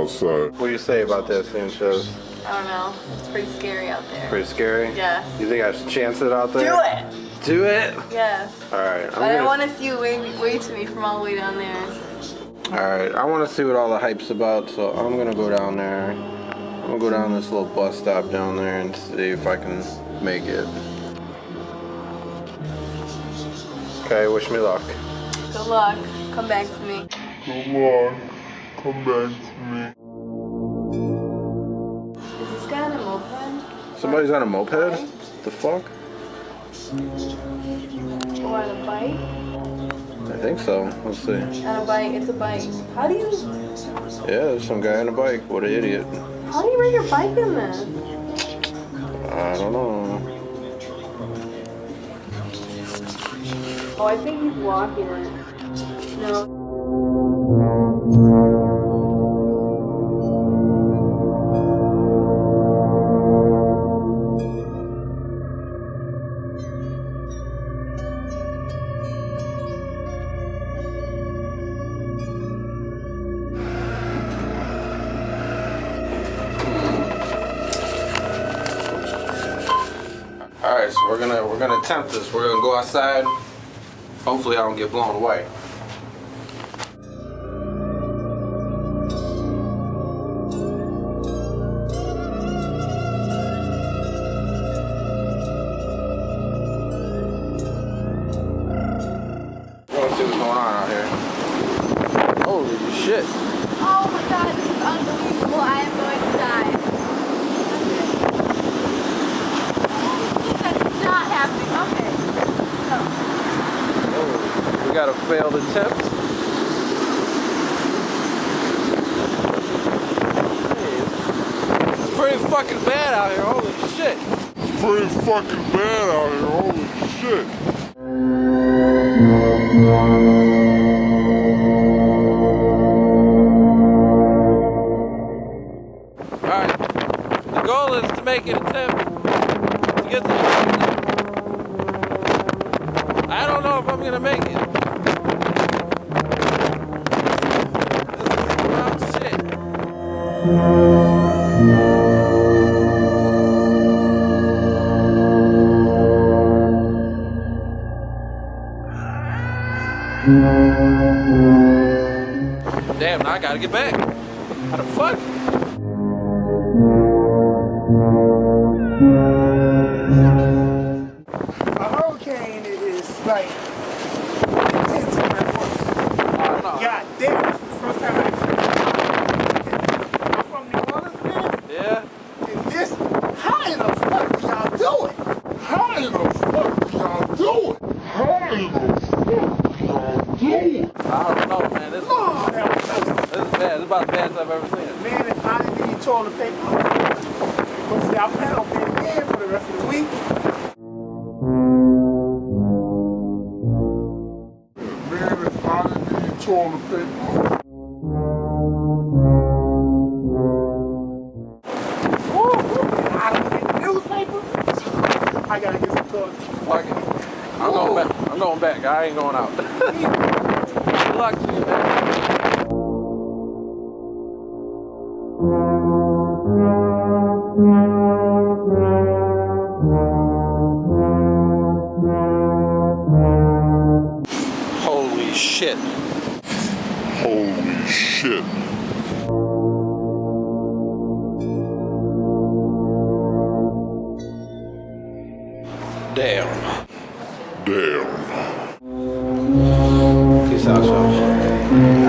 outside. What do you say about that seeing shows? I don't know. It's pretty scary out there. Pretty scary? Yes. You think I should chance it out there? Do it! Do it? Yes. Alright. But I want to see you wave to me from all the way down there. Alright, I want to see what all the hype's about, so I'm going to go down there. I'm going to go down this little bus stop down there and see if I can make it. Okay, wish me luck. Good luck. Come back to me. Come on, come back to me. Is this guy on a moped? Somebody's on a moped? The fuck? Or on a bike? I think so. Let's see. On a bike. It's a bike. How do you... Yeah, there's some guy on a bike. What an idiot. How do you ride your bike in this? I don't know. Oh, I think he's walking it. No. Alright, so we're gonna attempt this. We're gonna go outside. Hopefully I don't get blown away. Let's see what's going on out here. Holy shit. Oh my god, this is unbelievable. I am going to die. That's not happening. Okay. No. Oh, we got a failed attempt. Hey, it's pretty fucking bad out here. Holy shit. It's pretty fucking bad out here, holy shit. Alright, the goal is to make an attempt to get to the I don't know if I'm gonna make it. This is rough shit. Damn, now I gotta get back. How the fuck? A hurricane is like intense when it works. God damn, this is the first time I'm from New Orleans, man. Yeah? And this, how in the fuck do y'all do it? How in the fuck do y'all do it? How in the fuck do y'all do it? I don't know, man. This Lord have mercy. is bad. This is about the baddest I've ever seen it. Man, if I didn't need toilet paper, but see, I plan on being here for the rest of the week. Man, if I didn't need toilet paper. I don't get newspaper. I gotta get some toilet paper. Fuck it. I'm going back. I'm going back. I ain't going out. Good luck to you, man. Holy shit. Holy shit. Damn. Damn. Peace out, y'all.